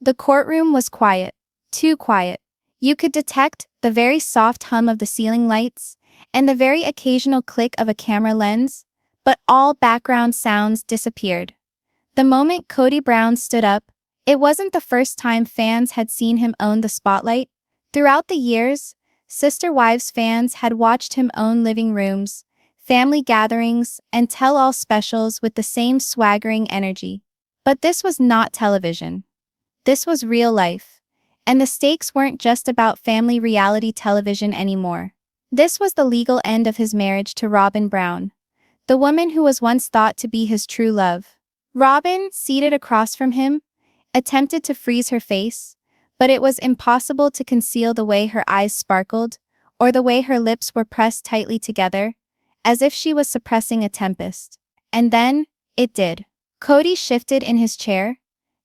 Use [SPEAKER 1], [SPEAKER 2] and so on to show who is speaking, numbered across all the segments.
[SPEAKER 1] The courtroom was quiet. Too quiet. You could detect the very soft hum of the ceiling lights and the very occasional click of a camera lens, but all background sounds disappeared. The moment Kody Brown stood up, it wasn't the first time fans had seen him own the spotlight. Throughout the years, Sister Wives fans had watched him own living rooms, family gatherings, and tell-all specials with the same swaggering energy. But this was not television. This was real life. And the stakes weren't just about family reality television anymore. This was the legal end of his marriage to Robyn Brown, the woman who was once thought to be his true love. Robyn, seated across from him, attempted to freeze her face, but it was impossible to conceal the way her eyes sparkled, or the way her lips were pressed tightly together, as if she was suppressing a tempest. And then, it did. Kody shifted in his chair,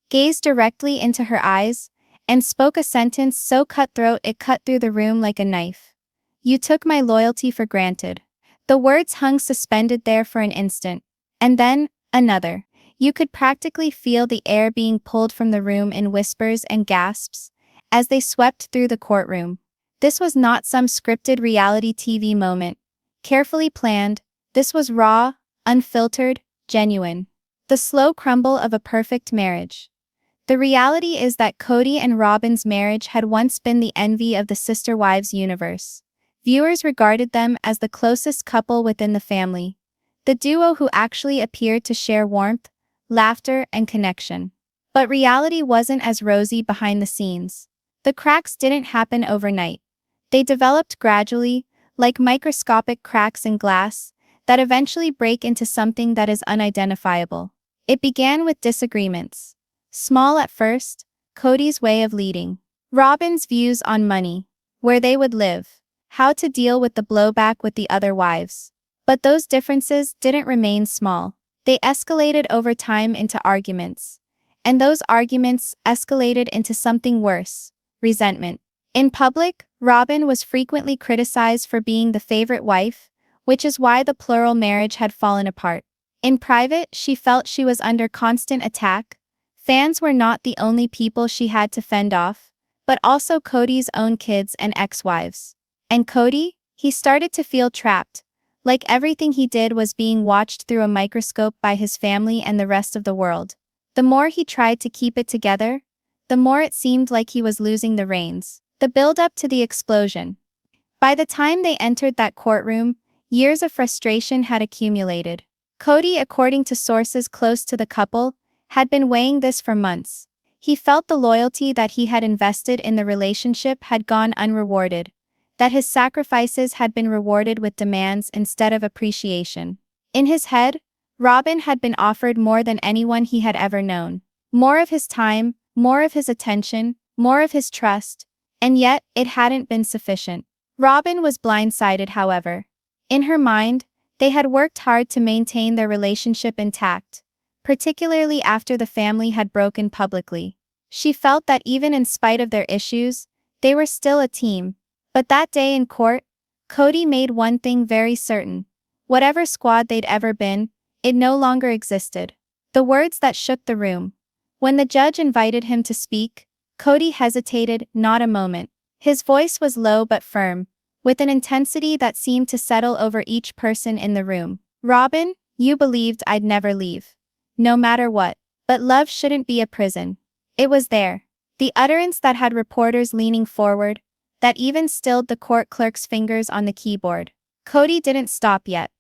[SPEAKER 1] gazed directly into her eyes, and spoke a sentence so cutthroat it cut through the room like a knife. "You took my loyalty for granted." The words hung suspended there for an instant, and then, another. You could practically feel the air being pulled from the room in whispers and gasps as they swept through the courtroom. This was not some scripted reality TV moment, carefully planned. This was raw, unfiltered, genuine. The slow crumble of a perfect marriage. The reality is that Kody and Robyn's marriage had once been the envy of the Sister Wives universe. Viewers regarded them as the closest couple within the family, the duo who actually appeared to share warmth, laughter, and connection. But reality wasn't as rosy behind the scenes. The cracks didn't happen overnight. They developed gradually, like microscopic cracks in glass, that eventually break into something that is unidentifiable. It began with disagreements. Small at first, Kody's way of leading, Robyn's views on money, where they would live, how to deal with the blowback with the other wives. But those differences didn't remain small. They escalated over time into arguments. And those arguments escalated into something worse, resentment. In public, Robyn was frequently criticized for being the favorite wife, which is why the plural marriage had fallen apart. In private, she felt she was under constant attack. Fans were not the only people she had to fend off, but also Kody's own kids and ex-wives. And Kody, he started to feel trapped, like everything he did was being watched through a microscope by his family and the rest of the world. The more he tried to keep it together, the more it seemed like he was losing the reins. The build-up to the explosion. By the time they entered that courtroom, years of frustration had accumulated. Kody, according to sources close to the couple, had been weighing this for months. He felt the loyalty that he had invested in the relationship had gone unrewarded, that his sacrifices had been rewarded with demands instead of appreciation. In his head, Robyn had been offered more than anyone he had ever known. More of his time, more of his attention, more of his trust, and yet it hadn't been sufficient. Robyn was blindsided, however. In her mind, they had worked hard to maintain their relationship intact, particularly after the family had broken publicly. She felt that even in spite of their issues, they were still a team. But that day in court, Kody made one thing very certain. Whatever squad they'd ever been, it no longer existed. The words that shook the room. When the judge invited him to speak, Kody hesitated not a moment. His voice was low but firm, with an intensity that seemed to settle over each person in the room. "Robyn, you believed I'd never leave. No matter what. But love shouldn't be a prison." It was there. The utterance that had reporters leaning forward, that even stilled the court clerk's fingers on the keyboard. Kody didn't stop yet.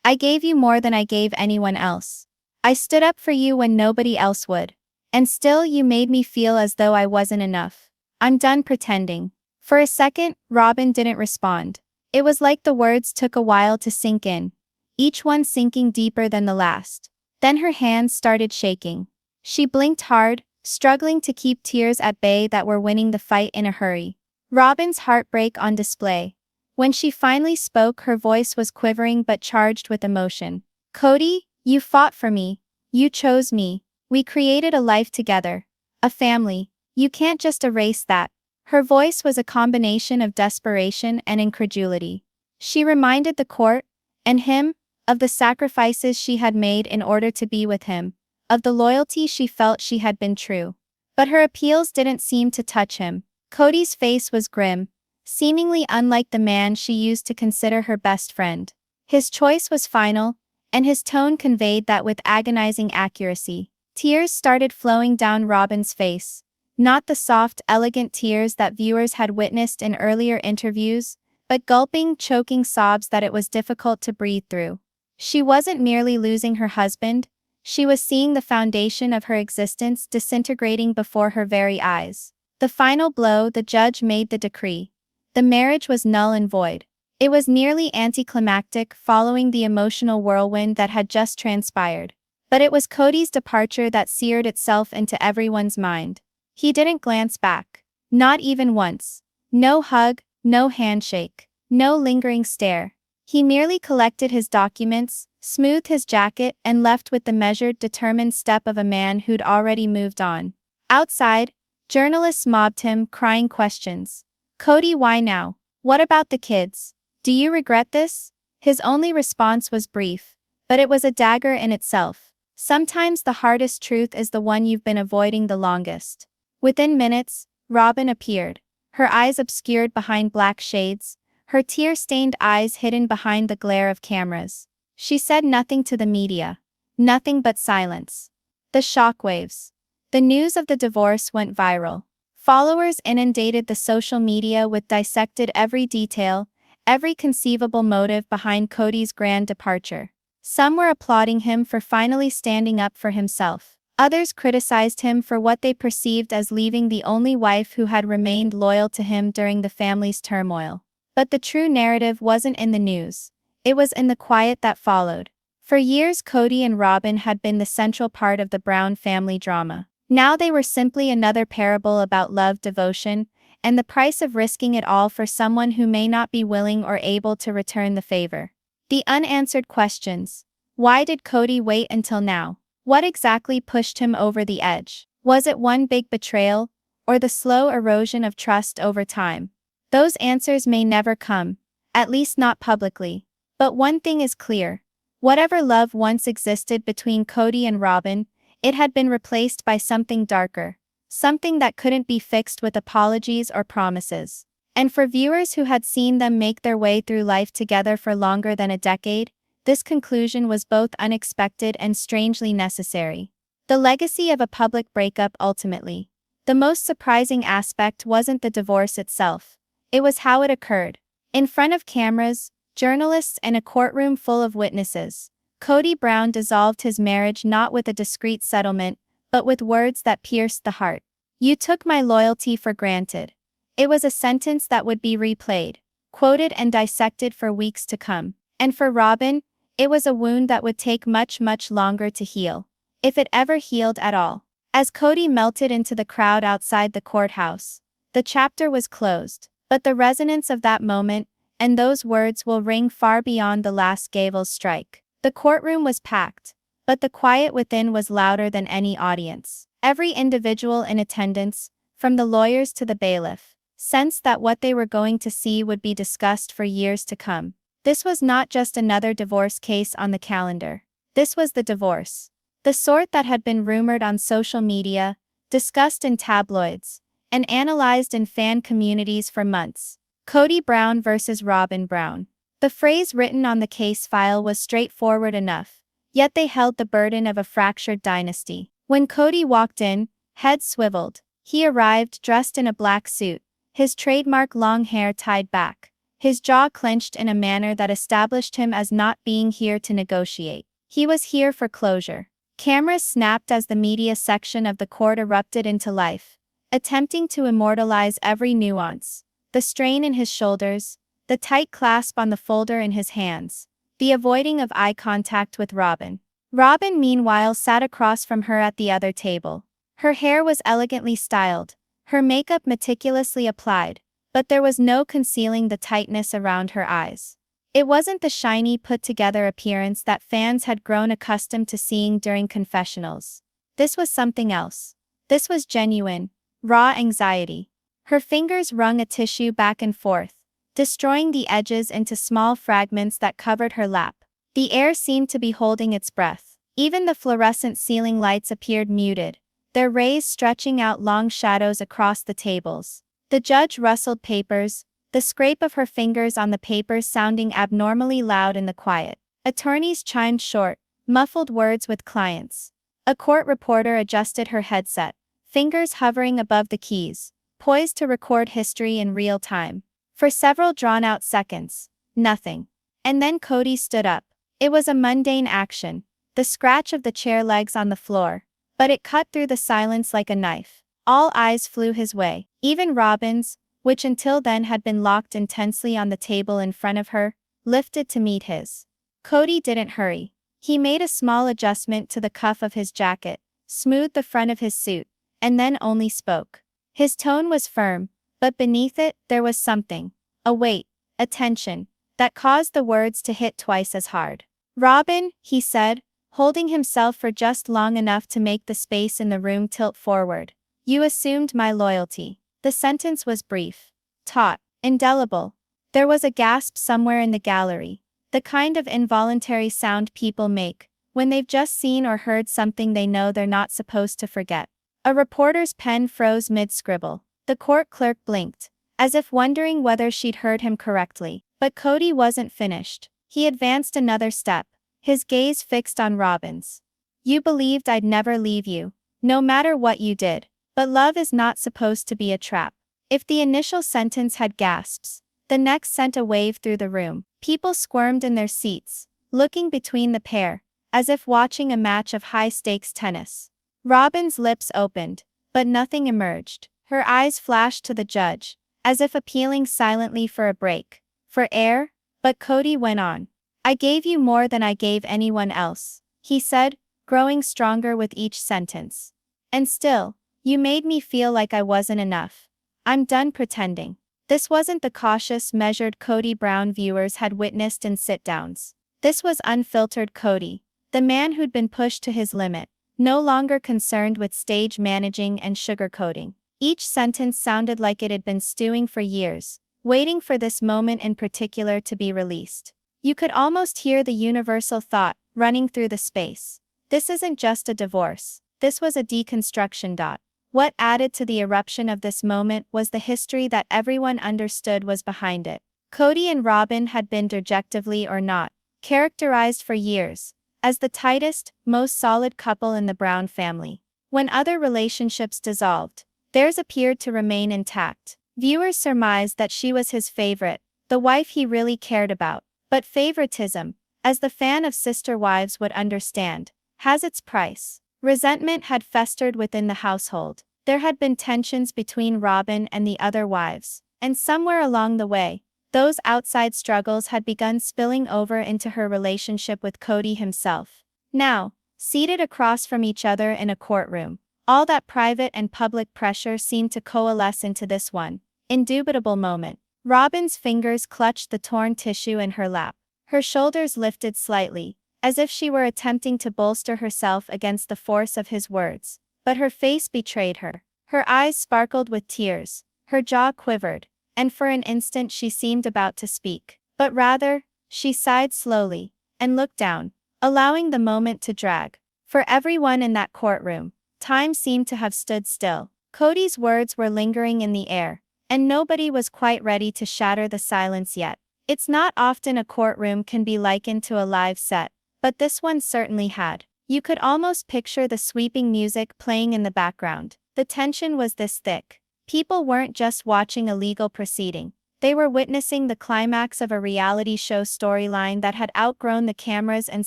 [SPEAKER 1] "I gave you more than I gave anyone else. I stood up for you when nobody else would. And still you made me feel as though I wasn't enough. I'm done pretending." For a second, Robyn didn't respond. It was like the words took a while to sink in, each one sinking deeper than the last. Then her hands started shaking. She blinked hard, struggling to keep tears at bay that were winning the fight in a hurry. Robyn's heartbreak on display. When she finally spoke, her voice was quivering but charged with emotion. "Kody, you fought for me. You chose me. We created a life together. A family. You can't just erase that." Her voice was a combination of desperation and incredulity. She reminded the court, and him, of the sacrifices she had made in order to be with him, of the loyalty she felt she had been true. But her appeals didn't seem to touch him. Kody's face was grim, seemingly unlike the man she used to consider her best friend. His choice was final, and his tone conveyed that with agonizing accuracy. Tears started flowing down Robyn's face. Not the soft, elegant tears that viewers had witnessed in earlier interviews, but gulping, choking sobs that it was difficult to breathe through. She wasn't merely losing her husband, she was seeing the foundation of her existence disintegrating before her very eyes. The final blow, the judge made the decree. The marriage was null and void. It was nearly anticlimactic following the emotional whirlwind that had just transpired. But it was Kody's departure that seared itself into everyone's mind. He didn't glance back. Not even once. No hug, no handshake, no lingering stare. He merely collected his documents, smoothed his jacket, and left with the measured, determined step of a man who'd already moved on. Outside, journalists mobbed him, crying questions. "Kody, why now? What about the kids? Do you regret this?" His only response was brief, but it was a dagger in itself. Sometimes the hardest truth is the one you've been avoiding the longest. Within minutes, Robyn appeared, her eyes obscured behind black shades, her tear-stained eyes hidden behind the glare of cameras. She said nothing to the media. Nothing but silence. The shockwaves. The news of the divorce went viral. Followers inundated the social media with dissected every detail, every conceivable motive behind Kody's grand departure. Some were applauding him for finally standing up for himself. Others criticized him for what they perceived as leaving the only wife who had remained loyal to him during the family's turmoil. But the true narrative wasn't in the news. It was in the quiet that followed. For years, Kody and Robyn had been the central part of the Brown family drama. Now they were simply another parable about love, devotion, and the price of risking it all for someone who may not be willing or able to return the favor. The unanswered questions. Why did Kody wait until now? What exactly pushed him over the edge? Was it one big betrayal, or the slow erosion of trust over time? Those answers may never come, at least not publicly. But one thing is clear. Whatever love once existed between Kody and Robyn, it had been replaced by something darker. Something that couldn't be fixed with apologies or promises. And for viewers who had seen them make their way through life together for longer than a decade, this conclusion was both unexpected and strangely necessary. The legacy of a public breakup ultimately. The most surprising aspect wasn't the divorce itself. It was how it occurred. In front of cameras, journalists, and a courtroom full of witnesses, Kody Brown dissolved his marriage not with a discreet settlement, but with words that pierced the heart. "You took my loyalty for granted." It was a sentence that would be replayed, quoted, and dissected for weeks to come. And for Robyn, it was a wound that would take much, much longer to heal. If it ever healed at all. As Kody melted into the crowd outside the courthouse, the chapter was closed. But the resonance of that moment, and those words will ring far beyond the last gavel's strike. The courtroom was packed, but the quiet within was louder than any audience. Every individual in attendance, from the lawyers to the bailiff, sensed that what they were going to see would be discussed for years to come. This was not just another divorce case on the calendar. This was the divorce. The sort that had been rumored on social media, discussed in tabloids, and analyzed in fan communities for months. Kody Brown versus Robyn Brown. The phrase written on the case file was straightforward enough, yet they held the burden of a fractured dynasty. When Kody walked in, head swiveled, he arrived dressed in a black suit, his trademark long hair tied back, his jaw clenched in a manner that established him as not being here to negotiate. He was here for closure. Cameras snapped as the media section of the court erupted into life, attempting to immortalize every nuance. The strain in his shoulders, the tight clasp on the folder in his hands, the avoiding of eye contact with Robyn. Robyn, meanwhile, sat across from her at the other table. Her hair was elegantly styled, her makeup meticulously applied, but there was no concealing the tightness around her eyes. It wasn't the shiny, put-together appearance that fans had grown accustomed to seeing during confessionals. This was something else. This was genuine, raw anxiety. Her fingers wrung a tissue back and forth, destroying the edges into small fragments that covered her lap. The air seemed to be holding its breath. Even the fluorescent ceiling lights appeared muted, their rays stretching out long shadows across the tables. The judge rustled papers, the scrape of her fingers on the papers sounding abnormally loud in the quiet. Attorneys chimed short, muffled words with clients. A court reporter adjusted her headset, fingers hovering above the keys, poised to record history in real time. For several drawn-out seconds, nothing. And then Kody stood up. It was a mundane action, the scratch of the chair legs on the floor, but it cut through the silence like a knife. All eyes flew his way, even Robyn's, which until then had been locked intensely on the table in front of her, lifted to meet his. Kody didn't hurry. He made a small adjustment to the cuff of his jacket, smoothed the front of his suit, and then only spoke. His tone was firm, but beneath it, there was something, a weight, a tension, that caused the words to hit twice as hard. "Robyn," he said, holding himself for just long enough to make the space in the room tilt forward. "You assumed my loyalty." The sentence was brief, taut, indelible. There was a gasp somewhere in the gallery, the kind of involuntary sound people make when they've just seen or heard something they know they're not supposed to forget. A reporter's pen froze mid-scribble. The court clerk blinked, as if wondering whether she'd heard him correctly. But Kody wasn't finished. He advanced another step, his gaze fixed on Robyn's. "You believed I'd never leave you, no matter what you did. But love is not supposed to be a trap." If the initial sentence had gasps, the next sent a wave through the room. People squirmed in their seats, looking between the pair, as if watching a match of high-stakes tennis. Robyn's lips opened, but nothing emerged. Her eyes flashed to the judge, as if appealing silently for a break, for air, but Kody went on. "I gave you more than I gave anyone else," he said, growing stronger with each sentence. "And still, you made me feel like I wasn't enough. I'm done pretending." This wasn't the cautious, measured Kody Brown viewers had witnessed in sit-downs. This was unfiltered Kody, the man who'd been pushed to his limit, no longer concerned with stage managing and sugarcoating. Each sentence sounded like it had been stewing for years, waiting for this moment in particular to be released. You could almost hear the universal thought running through the space. This isn't just a divorce. This was a deconstruction. What added to the eruption of this moment was the history that everyone understood was behind it. Kody and Robyn had been, dejectively or not, characterized for years as the tightest, most solid couple in the Brown family. When other relationships dissolved, theirs appeared to remain intact. Viewers surmised that she was his favorite, the wife he really cared about. But favoritism, as the fan of Sister Wives would understand, has its price. Resentment had festered within the household. There had been tensions between Robyn and the other wives, and somewhere along the way, those outside struggles had begun spilling over into her relationship with Kody himself. Now, seated across from each other in a courtroom, all that private and public pressure seemed to coalesce into this one indubitable moment. Robyn's fingers clutched the torn tissue in her lap. Her shoulders lifted slightly, as if she were attempting to bolster herself against the force of his words. But her face betrayed her. Her eyes sparkled with tears, her jaw quivered, and for an instant she seemed about to speak. But rather, she sighed slowly, and looked down, allowing the moment to drag. For everyone in that courtroom, time seemed to have stood still. Kody's words were lingering in the air, and nobody was quite ready to shatter the silence yet. It's not often a courtroom can be likened to a live set, but this one certainly had. You could almost picture the sweeping music playing in the background. The tension was this thick. People weren't just watching a legal proceeding. They were witnessing the climax of a reality show storyline that had outgrown the cameras and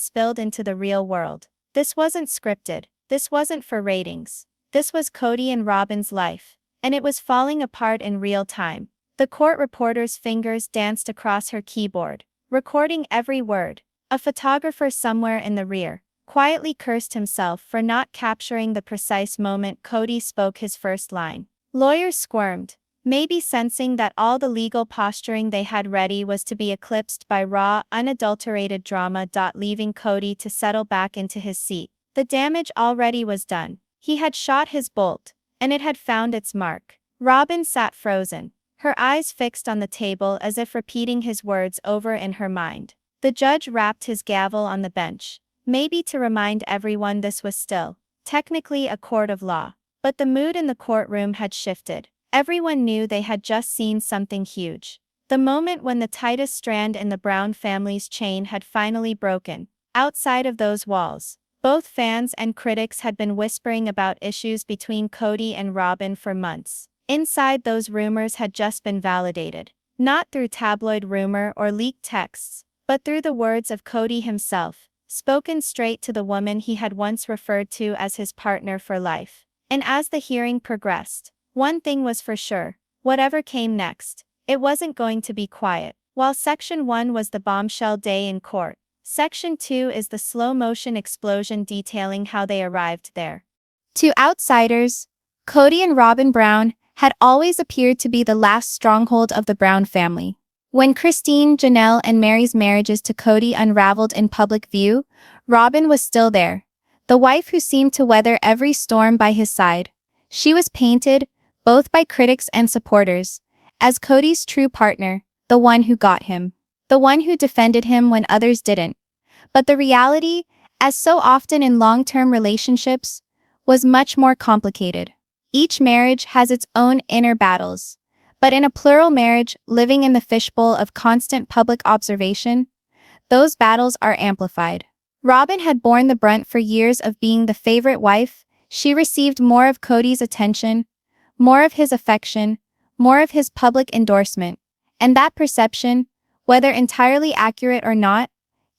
[SPEAKER 1] spilled into the real world. This wasn't scripted. This wasn't for ratings. This was Kody and Robyn's life, and it was falling apart in real time. The court reporter's fingers danced across her keyboard, recording every word. A photographer somewhere in the rear quietly cursed himself for not capturing the precise moment Kody spoke his first line. Lawyers squirmed, maybe sensing that all the legal posturing they had ready was to be eclipsed by raw, unadulterated drama. Leaving Kody to settle back into his seat. The damage already was done. He had shot his bolt, and it had found its mark. Robyn sat frozen, her eyes fixed on the table as if repeating his words over in her mind. The judge rapped his gavel on the bench, maybe to remind everyone this was still, technically, a court of law. But the mood in the courtroom had shifted. Everyone knew they had just seen something huge. The moment when the tightest strand in the Brown family's chain had finally broken. Outside of those walls, both fans and critics had been whispering about issues between Kody and Robyn for months. Inside, those rumors had just been validated. Not through tabloid rumor or leaked texts, but through the words of Kody himself, spoken straight to the woman he had once referred to as his partner for life. And as the hearing progressed, one thing was for sure: whatever came next, it wasn't going to be quiet. While Section 1 was the bombshell day in court, Section 2 is the slow-motion explosion detailing how they arrived there. To outsiders, Kody and Robyn Brown had always appeared to be the last stronghold of the Brown family. When Christine, Janelle, and Mary's marriages to Kody unraveled in public view, Robyn was still there, the wife who seemed to weather every storm by his side. She was painted, both by critics and supporters, as Kody's true partner, the one who got him, the one who defended him when others didn't. But the reality, as so often in long-term relationships, was much more complicated. Each marriage has its own inner battles, but in a plural marriage living in the fishbowl of constant public observation, those battles are amplified. Robyn had borne the brunt for years of being the favorite wife. She received more of Kody's attention, more of his affection, more of his public endorsement, and that perception, whether entirely accurate or not,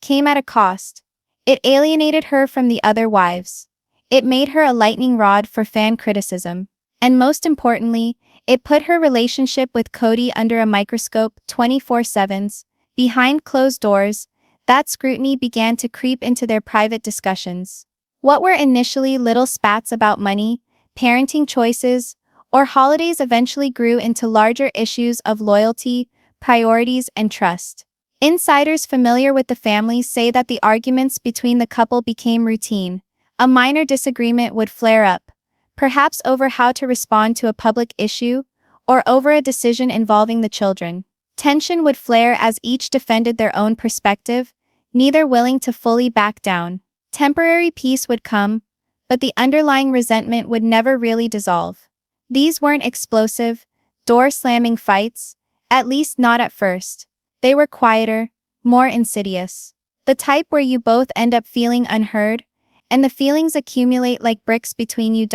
[SPEAKER 1] came at a cost. It alienated her from the other wives. It made her a lightning rod for fan criticism. And most importantly, it put her relationship with Kody under a microscope 24/7. Behind closed doors, that scrutiny began to creep into their private discussions. What were initially little spats about money, parenting choices, or holidays eventually grew into larger issues of loyalty, priorities, and trust. Insiders familiar with the family say that the arguments between the couple became routine. A minor disagreement would flare up, perhaps over how to respond to a public issue, or over a decision involving the children. Tension would flare as each defended their own perspective, neither willing to fully back down. Temporary peace would come, but the underlying resentment would never really dissolve. These weren't explosive, door-slamming fights, at least not at first. They were quieter, more insidious. The type where you both end up feeling unheard, and the feelings accumulate like bricks between you.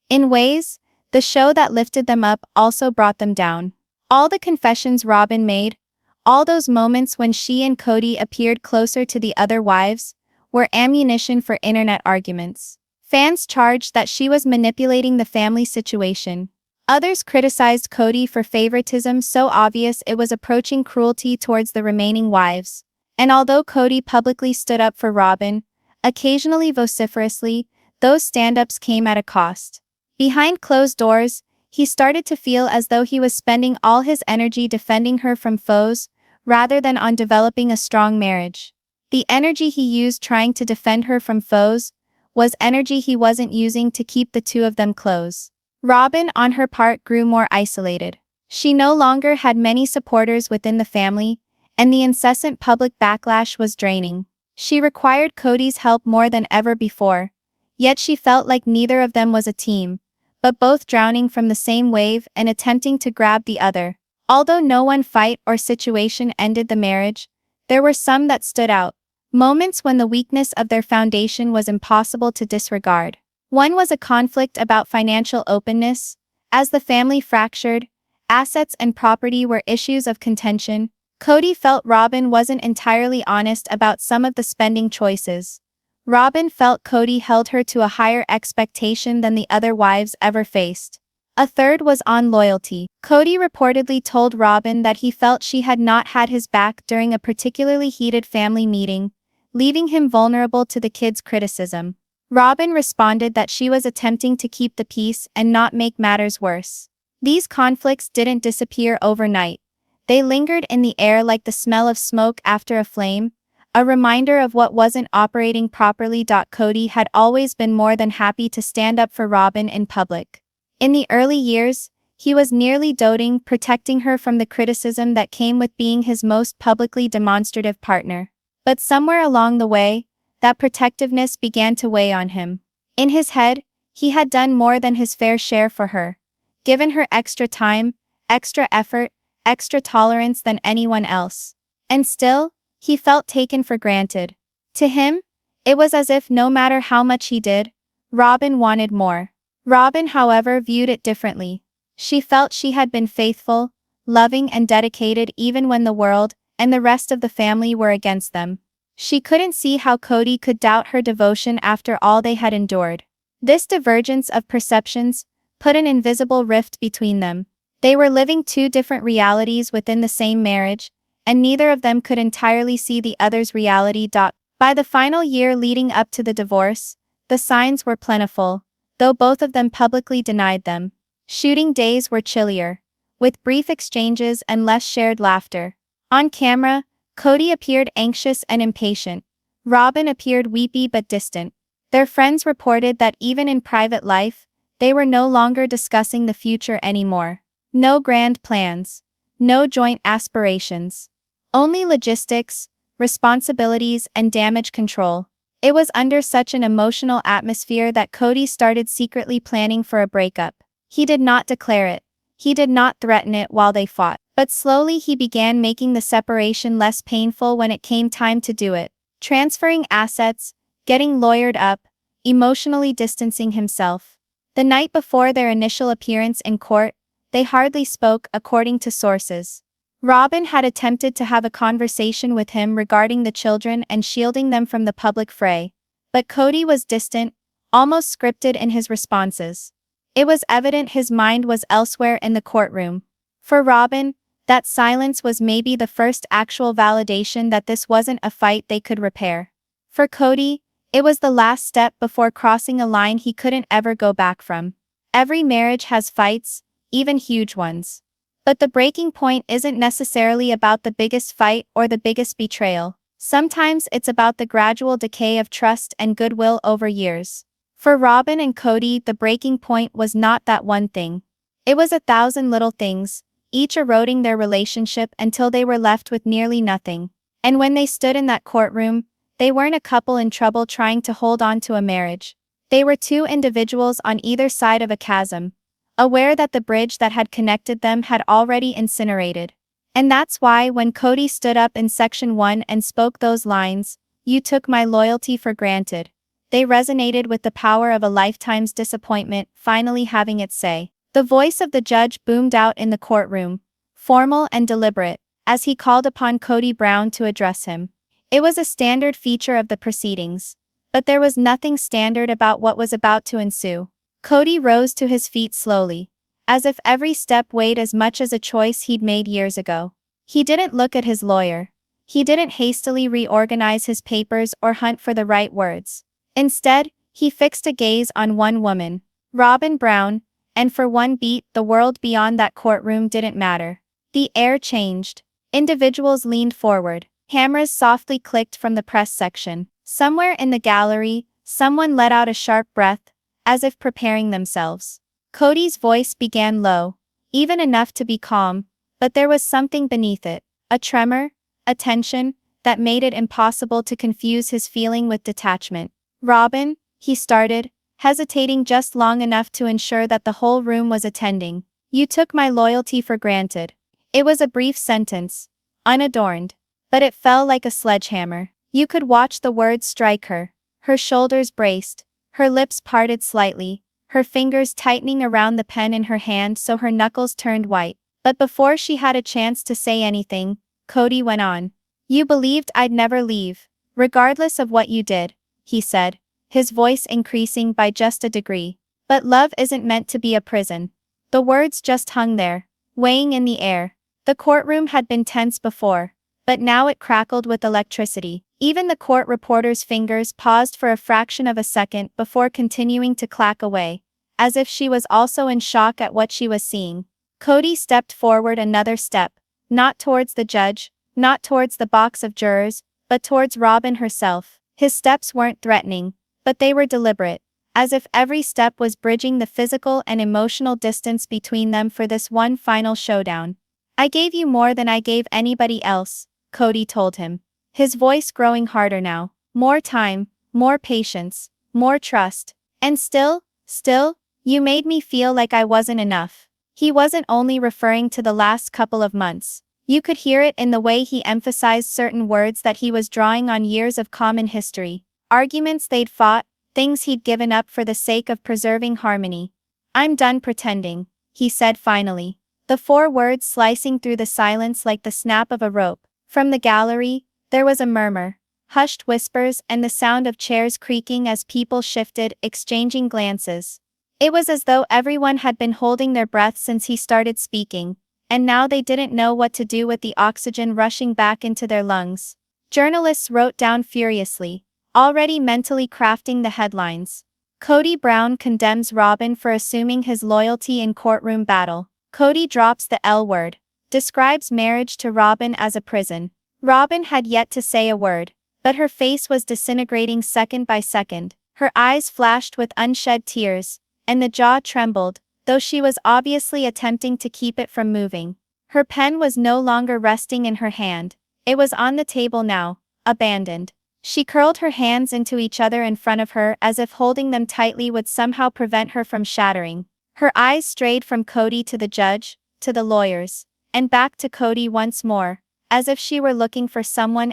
[SPEAKER 1] In ways, the show that lifted them up also brought them down. All the confessions Robyn made, all those moments when she and Kody appeared closer to the other wives, were ammunition for internet arguments. Fans charged that she was manipulating the family situation. Others criticized Kody for favoritism so obvious it was approaching cruelty towards the remaining wives. And although Kody publicly stood up for Robyn, occasionally vociferously, those stand-ups came at a cost. Behind closed doors, he started to feel as though he was spending all his energy defending her from foes, rather than on developing a strong marriage. The energy he used trying to defend her from foes was energy he wasn't using to keep the two of them close. Robyn, on her part, grew more isolated. She no longer had many supporters within the family, and the incessant public backlash was draining. She required Kody's help more than ever before, yet she felt like neither of them was a team, but both drowning from the same wave and attempting to grab the other. Although no one fight or situation ended the marriage, there were some that stood out. Moments when the weakness of their foundation was impossible to disregard. One was a conflict about financial openness. As the family fractured, assets and property were issues of contention. Kody felt Robyn wasn't entirely honest about some of the spending choices. Robyn felt Kody held her to a higher expectation than the other wives ever faced. A third was on loyalty. Kody reportedly told Robyn that he felt she had not had his back during a particularly heated family meeting, leaving him vulnerable to the kids' criticism. Robyn responded that she was attempting to keep the peace and not make matters worse. These conflicts didn't disappear overnight. They lingered in the air like the smell of smoke after a flame, a reminder of what wasn't operating properly. Kody had always been more than happy to stand up for Robyn in public. In the early years, he was nearly doting, protecting her from the criticism that came with being his most publicly demonstrative partner. But somewhere along the way, that protectiveness began to weigh on him. In his head, He had done more than his fair share for her. Given her extra time, extra effort, extra tolerance than anyone else. And still, he felt taken for granted. To him, it was as if no matter how much he did, Robyn wanted more. Robyn, however, viewed it differently. She felt she had been faithful, loving and dedicated even when the world and the rest of the family were against them. She couldn't see how Kody could doubt her devotion after all they had endured. This divergence of perceptions put an invisible rift between them. They were living two different realities within the same marriage, and neither of them could entirely see the other's reality. By the final year leading up to the divorce, the signs were plentiful, though both of them publicly denied them. Shooting days were chillier, with brief exchanges and less shared laughter. On camera, Kody appeared anxious and impatient. Robyn appeared weepy but distant. Their friends reported that even in private life, they were no longer discussing the future anymore. No grand plans. No joint aspirations. Only logistics, responsibilities and damage control. It was under such an emotional atmosphere that Kody started secretly planning for a breakup. He did not declare it. He did not threaten it while they fought. But slowly he began making the separation less painful when it came time to do it. Transferring assets, getting lawyered up, emotionally distancing himself. The night before their initial appearance in court, they hardly spoke, according to sources. Robyn had attempted to have a conversation with him regarding the children and shielding them from the public fray. But Kody was distant, almost scripted in his responses. It was evident his mind was elsewhere in the courtroom. For Robyn, that silence was maybe the first actual validation that this wasn't a fight they could repair. For Kody, it was the last step before crossing a line he couldn't ever go back from. Every marriage has fights, even huge ones. But the breaking point isn't necessarily about the biggest fight or the biggest betrayal. Sometimes it's about the gradual decay of trust and goodwill over years. For Robyn and Kody, the breaking point was not that one thing. It was 1,000 little things, each eroding their relationship until they were left with nearly nothing. And when they stood in that courtroom, they weren't a couple in trouble trying to hold on to a marriage. They were two individuals on either side of a chasm, aware that the bridge that had connected them had already incinerated. And that's why when Kody stood up in Section 1 and spoke those lines, "You took my loyalty for granted," they resonated with the power of a lifetime's disappointment finally having its say. The voice of the judge boomed out in the courtroom, formal and deliberate, as he called upon Kody Brown to address him. It was a standard feature of the proceedings, but there was nothing standard about what was about to ensue. Kody rose to his feet slowly, as if every step weighed as much as a choice he'd made years ago. He didn't look at his lawyer. He didn't hastily reorganize his papers or hunt for the right words. Instead, he fixed a gaze on one woman, Robyn Brown, and for one beat, the world beyond that courtroom didn't matter. The air changed. Individuals leaned forward. Cameras softly clicked from the press section. Somewhere in the gallery, someone let out a sharp breath, as if preparing themselves. Kody's voice began low, even enough to be calm, but there was something beneath it, a tremor, a tension, that made it impossible to confuse his feeling with detachment. "Robyn," he started, hesitating just long enough to ensure that the whole room was attending. "You took my loyalty for granted." It was a brief sentence, unadorned, but it fell like a sledgehammer. You could watch the words strike her. Her shoulders braced, her lips parted slightly, her fingers tightening around the pen in her hand so her knuckles turned white. But before she had a chance to say anything, Kody went on. "You believed I'd never leave, regardless of what you did," he said, his voice increasing by just a degree. "But love isn't meant to be a prison." The words just hung there, weighing in the air. The courtroom had been tense before, but now it crackled with electricity. Even the court reporter's fingers paused for a fraction of a second before continuing to clack away, as if she was also in shock at what she was seeing. Kody stepped forward another step, not towards the judge, not towards the box of jurors, but towards Robyn herself. His steps weren't threatening, but they were deliberate, as if every step was bridging the physical and emotional distance between them for this one final showdown. "I gave you more than I gave anybody else," Kody told him, his voice growing harder now. "More time, more patience, more trust. And still, Still, you made me feel like I wasn't enough. He wasn't only referring to the last couple of months. You could hear it in the way he emphasized certain words that he was drawing on years of common history, arguments they'd fought, things he'd given up for the sake of preserving harmony. I'm done pretending, he said finally, the 4 words slicing through the silence like the snap of a rope. From the gallery, there was a murmur, hushed whispers and the sound of chairs creaking as people shifted, exchanging glances. It was as though everyone had been holding their breath since he started speaking, and now they didn't know what to do with the oxygen rushing back into their lungs. Journalists wrote down furiously, already mentally crafting the headlines. Kody Brown condemns Robyn for assuming his loyalty in courtroom battle. Kody drops the L word, describes marriage to Robyn as a prison. Robyn had yet to say a word, but her face was disintegrating second by second. Her eyes flashed with unshed tears, and the jaw trembled, though she was obviously attempting to keep it from moving. Her pen was no longer resting in her hand. It was on the table now, abandoned. She curled her hands into each other in front of her as if holding them tightly would somehow prevent her from shattering. Her eyes strayed from Kody to the judge, to the lawyers, and back to Kody once more, as if she were looking for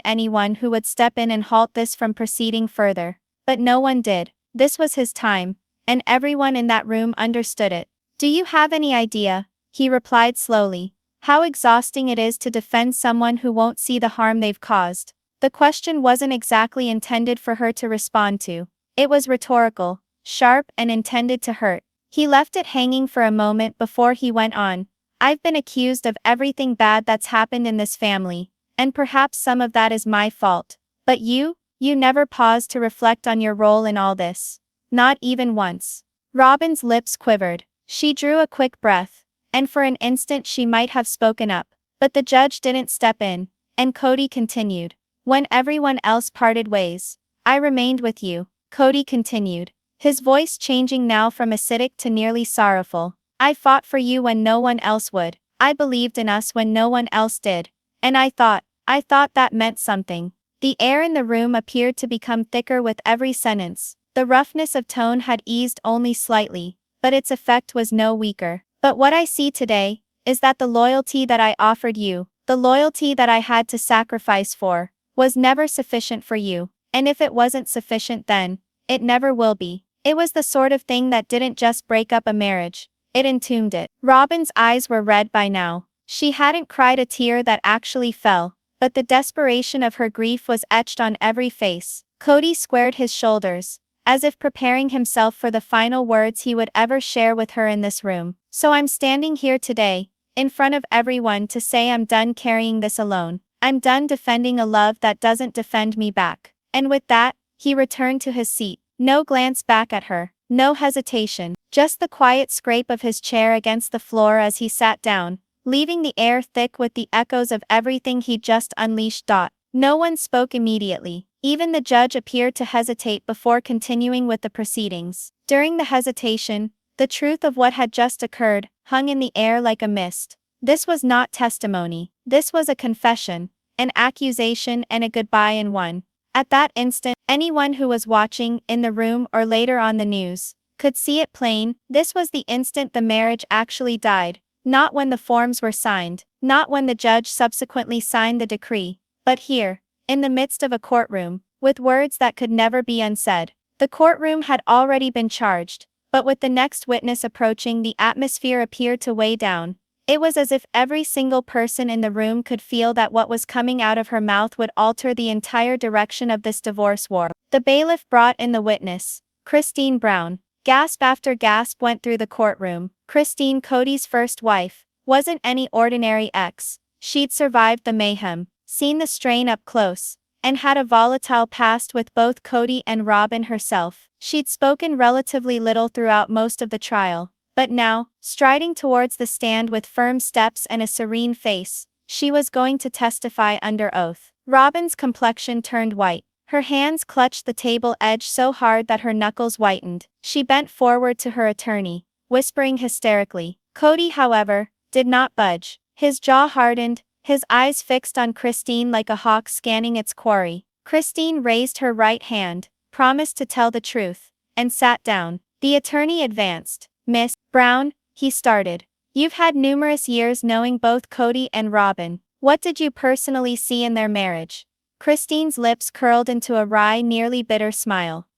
[SPEAKER 1] anyone who would step in and halt this from proceeding further. But no one did. This was his time, and everyone in that room understood it. Do you have any idea, he replied slowly, how exhausting it is to defend someone who won't see the harm they've caused? The question wasn't exactly intended for her to respond to. It was rhetorical, sharp and intended to hurt. He left it hanging for a moment before he went on. I've been accused of everything bad that's happened in this family, and perhaps some of that is my fault. But you never paused to reflect on your role in all this. Not even once. Robyn's lips quivered. She drew a quick breath, and for an instant she might have spoken up. But the judge didn't step in, and Kody continued. When everyone else parted ways, I remained with you, Kody continued, his voice changing now from acidic to nearly sorrowful. I fought for you when no one else would. I believed in us when no one else did. And I thought that meant something. The air in the room appeared to become thicker with every sentence. The roughness of tone had eased only slightly, but its effect was no weaker. But what I see today is that the loyalty that I offered you, the loyalty that I had to sacrifice for, was never sufficient for you. And if it wasn't sufficient then, it never will be. It was the sort of thing that didn't just break up a marriage. It entombed it. Robyn's eyes were red by now. She hadn't cried a tear that actually fell, but the desperation of her grief was etched on every face. Kody squared his shoulders, as if preparing himself for the final words he would ever share with her in this room. So I'm standing here today, in front of everyone to say I'm done carrying this alone. I'm done defending a love that doesn't defend me back. And with that, he returned to his seat. No glance back at her, no hesitation, just the quiet scrape of his chair against the floor as he sat down, leaving the air thick with the echoes of everything he'd just unleashed. No one spoke immediately. Even the judge appeared to hesitate before continuing with the proceedings. During the hesitation, the truth of what had just occurred hung in the air like a mist. This was not testimony. This was a confession, an accusation and a goodbye in one. At that instant, anyone who was watching, in the room or later on the news, could see it plain. This was the instant the marriage actually died. Not when the forms were signed, not when the judge subsequently signed the decree, but here, in the midst of a courtroom, with words that could never be unsaid. The courtroom had already been charged, but with the next witness approaching, the atmosphere appeared to weigh down. It was as if every single person in the room could feel that what was coming out of her mouth would alter the entire direction of this divorce war. The bailiff brought in the witness, Kody Brown. Gasp after gasp went through the courtroom. Christine, Kody's first wife, wasn't any ordinary ex. She'd survived the mayhem, seen the strain up close, and had a volatile past with both Kody and Robyn herself. She'd spoken relatively little throughout most of the trial. But now, striding towards the stand with firm steps and a serene face, she was going to testify under oath. Robyn's complexion turned white. Her hands clutched the table edge so hard that her knuckles whitened. She bent forward to her attorney, whispering hysterically. Kody, however, did not budge. His jaw hardened, his eyes fixed on Christine like a hawk scanning its quarry. Christine raised her right hand, promised to tell the truth, and sat down. The attorney advanced. Miss Brown, he started. You've had numerous years knowing both Kody and Robyn. What did you personally see in their marriage? Christine's lips curled into a wry, nearly bitter smile.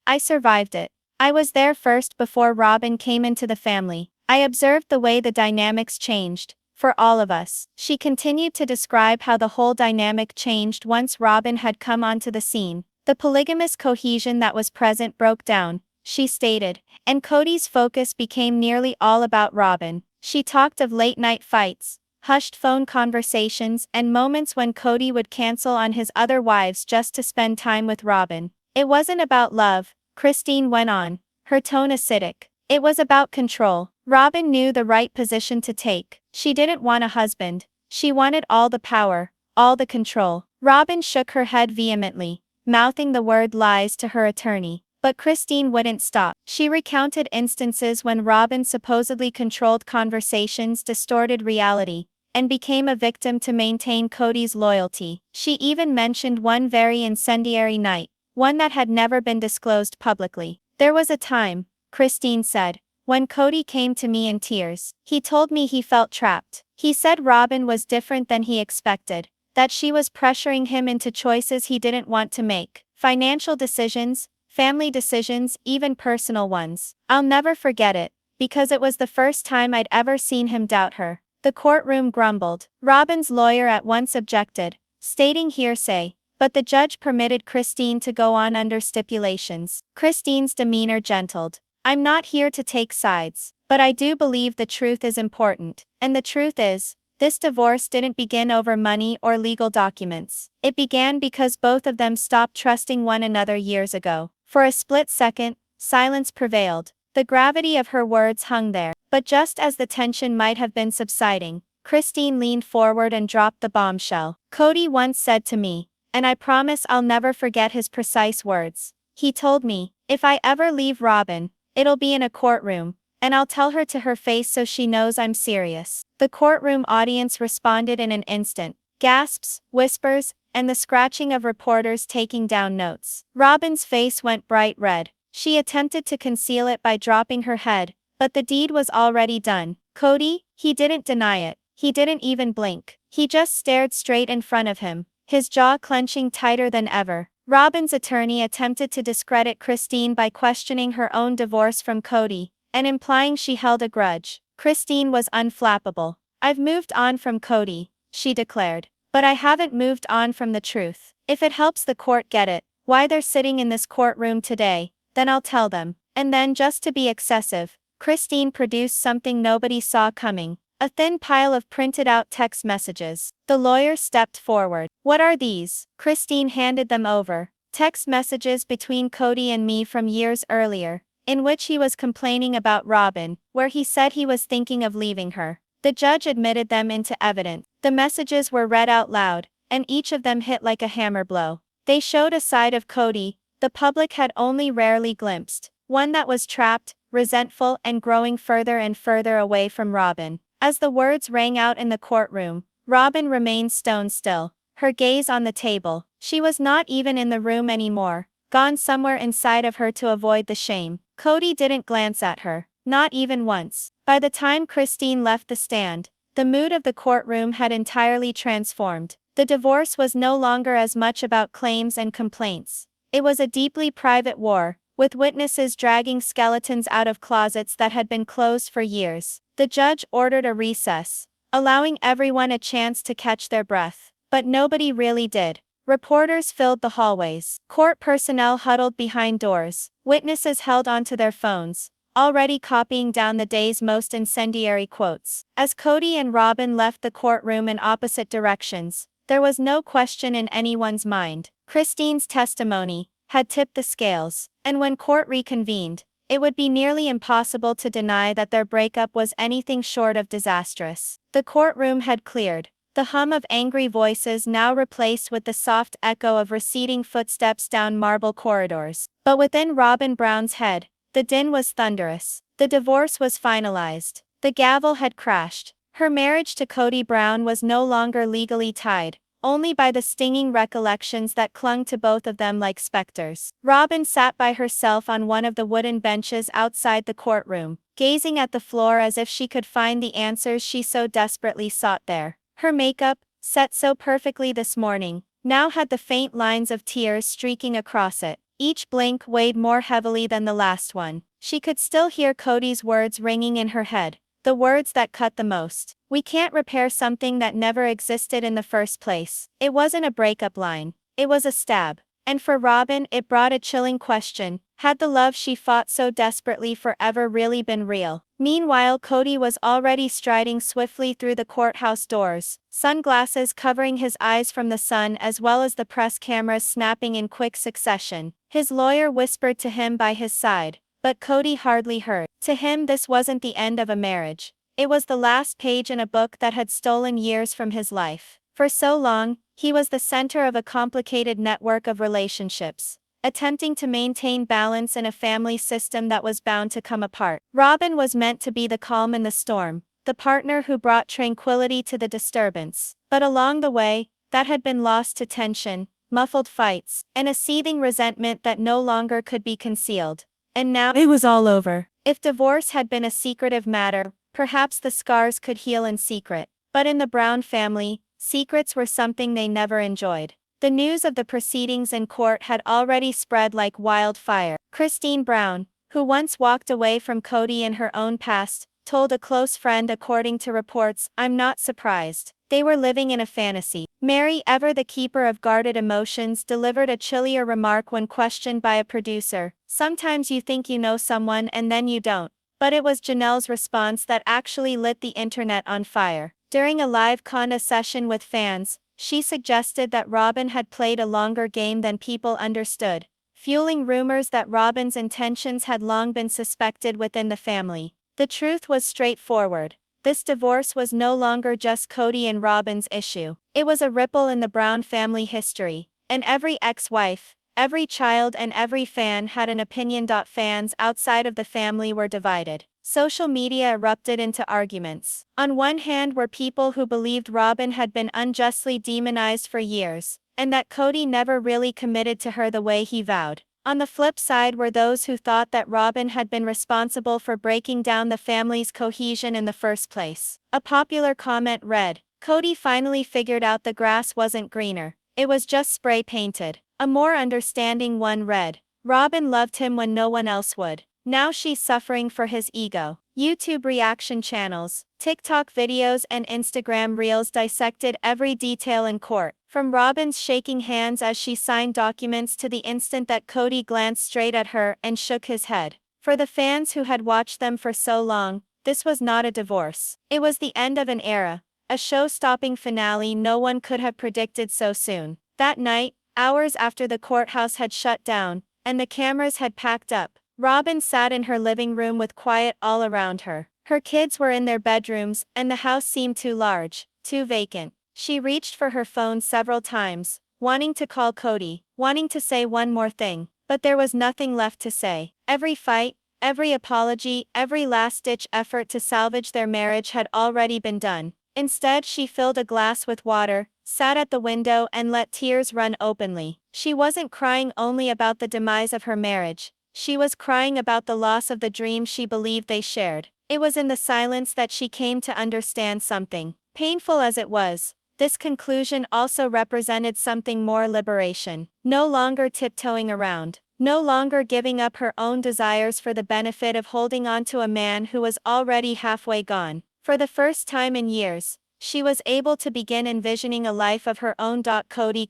[SPEAKER 1] I survived it. I was there first before Robyn came into the family. I observed the way the dynamics changed. For all of us. She continued to describe how the whole dynamic changed once Robyn had come onto the scene. The polygamous cohesion that was present broke down, she stated, and Kody's focus became nearly all about Robyn. She talked of late-night fights, hushed phone conversations, and moments when Kody would cancel on his other wives just to spend time with Robyn. It wasn't about love, Christine went on, her tone acidic. It was about control. Robyn knew the right position to take. She didn't want a husband. She wanted all the power, all the control. Robyn shook her head vehemently, mouthing the word lies to her attorney. But Christine wouldn't stop. She recounted instances when Robyn supposedly controlled conversations, distorted reality, and became a victim to maintain Kody's loyalty. She even mentioned one very incendiary night, one that had never been disclosed publicly. There was a time, Christine said, when Kody came to me in tears. He told me he felt trapped. He said Robyn was different than he expected, that she was pressuring him into choices he didn't want to make. Financial decisions, family decisions, even personal ones. I'll never forget it, because it was the first time I'd ever seen him doubt her. The courtroom grumbled. Robyn's lawyer at once objected, stating hearsay, but the judge permitted Christine to go on under stipulations. Christine's demeanor gentled. I'm not here to take sides, but I do believe the truth is important. And the truth is, this divorce didn't begin over money or legal documents. It began because both of them stopped trusting one another years ago. For a split second, silence prevailed. The gravity of her words hung there. But just as the tension might have been subsiding, Christine leaned forward and dropped the bombshell. Kody once said to me, and I promise I'll never forget his precise words. He told me, if I ever leave Robyn, it'll be in a courtroom, and I'll tell her to her face so she knows I'm serious. The courtroom audience responded in an instant. Gasps, whispers, and the scratching of reporters taking down notes. Robyn's face went bright red. She attempted to conceal it by dropping her head, but the deed was already done. Kody, he didn't deny it. He didn't even blink. He just stared straight in front of him, his jaw clenching tighter than ever. Robyn's attorney attempted to discredit Christine by questioning her own divorce from Kody, and implying she held a grudge. Christine was unflappable. I've moved on from Kody, she declared. But I haven't moved on from the truth. If it helps the court get it, why they're sitting in this courtroom today, then I'll tell them. And then, just to be excessive, Christine produced something nobody saw coming. A thin pile of printed out text messages. The lawyer stepped forward. What are these? Christine handed them over. Text messages between Kody and me from years earlier, in which he was complaining about Robyn, where he said he was thinking of leaving her. The judge admitted them into evidence. The messages were read out loud, and each of them hit like a hammer blow. They showed a side of Kody the public had only rarely glimpsed, one that was trapped, resentful, and growing further and further away from Robyn. As the words rang out in the courtroom, Robyn remained stone still, her gaze on the table. She was not even in the room anymore, gone somewhere inside of her to avoid the shame. Kody didn't glance at her, not even once. By the time Christine left the stand, the mood of the courtroom had entirely transformed. The divorce was no longer as much about claims and complaints. It was a deeply private war, with witnesses dragging skeletons out of closets that had been closed for years. The judge ordered a recess, allowing everyone a chance to catch their breath. But nobody really did. Reporters filled the hallways. Court personnel huddled behind doors. Witnesses held onto their phones, already copying down the day's most incendiary quotes. As Kody and Robyn left the courtroom in opposite directions, there was no question in anyone's mind. Christine's testimony had tipped the scales, and when court reconvened, it would be nearly impossible to deny that their breakup was anything short of disastrous. The courtroom had cleared, the hum of angry voices now replaced with the soft echo of receding footsteps down marble corridors. But within Robyn Brown's head, the din was thunderous. The divorce was finalized. The gavel had crashed. Her marriage to Kody Brown was no longer legally tied, only by the stinging recollections that clung to both of them like specters. Robyn sat by herself on one of the wooden benches outside the courtroom, gazing at the floor as if she could find the answers she so desperately sought there. Her makeup, set so perfectly this morning, now had the faint lines of tears streaking across it. Each blink weighed more heavily than the last one. She could still hear Kody's words ringing in her head, the words that cut the most. We can't repair something that never existed in the first place. It wasn't a breakup line. It was a stab. And for Robyn, it brought a chilling question. Had the love she fought so desperately for ever really been real? Meanwhile, Kody was already striding swiftly through the courthouse doors, sunglasses covering his eyes from the sun as well as the press cameras snapping in quick succession. His lawyer whispered to him by his side, but Kody hardly heard. To him, this wasn't the end of a marriage. It was the last page in a book that had stolen years from his life. For so long, he was the center of a complicated network of relationships, attempting to maintain balance in a family system that was bound to come apart. Robyn was meant to be the calm in the storm, the partner who brought tranquility to the disturbance. But along the way, that had been lost to tension, muffled fights, and a seething resentment that no longer could be concealed. And now it was all over. If divorce had been a secretive matter, perhaps the scars could heal in secret. But in the Brown family, secrets were something they never enjoyed. The news of the proceedings in court had already spread like wildfire. Christine Brown, who once walked away from Kody in her own past, told a close friend according to reports, "I'm not surprised. They were living in a fantasy." Mary, ever the keeper of guarded emotions, delivered a chillier remark when questioned by a producer. "Sometimes you think you know someone and then you don't." But it was Janelle's response that actually lit the internet on fire. During a live Conda session with fans, she suggested that Robyn had played a longer game than people understood, fueling rumors that Robyn's intentions had long been suspected within the family. The truth was straightforward. This divorce was no longer just Kody and Robyn's issue. It was a ripple in the Brown family history, and every ex-wife, every child and every fan had an opinion. Fans outside of the family were divided. Social media erupted into arguments. On one hand were people who believed Robyn had been unjustly demonized for years, and that Kody never really committed to her the way he vowed. On the flip side were those who thought that Robyn had been responsible for breaking down the family's cohesion in the first place. A popular comment read, "Kody finally figured out the grass wasn't greener. It was just spray painted." A more understanding one read, "Robyn loved him when no one else would. Now she's suffering for his ego." YouTube reaction channels, TikTok videos and Instagram reels dissected every detail in court, from Robyn's shaking hands as she signed documents to the instant that Kody glanced straight at her and shook his head. For the fans who had watched them for so long, this was not a divorce. It was the end of an era, a show-stopping finale no one could have predicted so soon. That night, hours after the courthouse had shut down, and the cameras had packed up, Robyn sat in her living room with quiet all around her. Her kids were in their bedrooms, and the house seemed too large, too vacant. She reached for her phone several times, wanting to call Kody, wanting to say one more thing, but there was nothing left to say. Every fight, every apology, every last-ditch effort to salvage their marriage had already been done. Instead, she filled a glass with water, sat at the window and let tears run openly. She wasn't crying only about the demise of her marriage. She was crying about the loss of the dream she believed they shared. It was in the silence that she came to understand something. Painful as it was, this conclusion also represented something more: liberation. No longer tiptoeing around. No longer giving up her own desires for the benefit of holding on to a man who was already halfway gone. For the first time in years, she was able to begin envisioning a life of her own. Kody,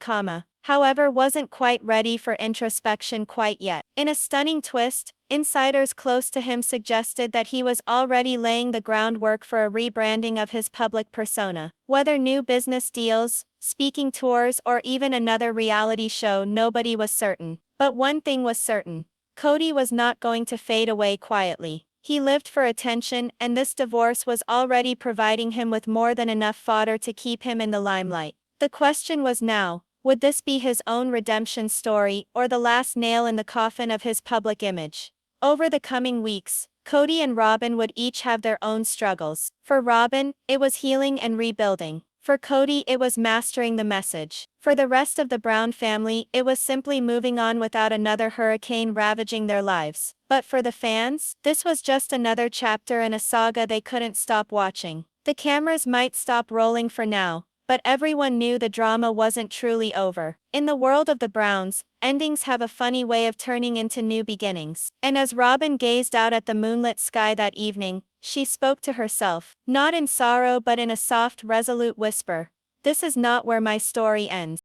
[SPEAKER 1] however, wasn't quite ready for introspection quite yet. In a stunning twist, insiders close to him suggested that he was already laying the groundwork for a rebranding of his public persona. Whether new business deals, speaking tours, or even another reality show, nobody was certain. But one thing was certain: Kody was not going to fade away quietly. He lived for attention, and this divorce was already providing him with more than enough fodder to keep him in the limelight. The question was now, would this be his own redemption story, or the last nail in the coffin of his public image? Over the coming weeks, Kody and Robyn would each have their own struggles. For Robyn, it was healing and rebuilding.
[SPEAKER 2] For Kody, it was mastering the message. For the rest of the Brown family, it was simply moving on without another hurricane ravaging their lives. But for the fans, this was just another chapter in a saga they couldn't stop watching. The cameras might stop rolling for now, but everyone knew the drama wasn't truly over. In the world of the Browns, endings have a funny way of turning into new beginnings. And as Robyn gazed out at the moonlit sky that evening, she spoke to herself, not in sorrow but in a soft, resolute whisper. This is not where my story ends.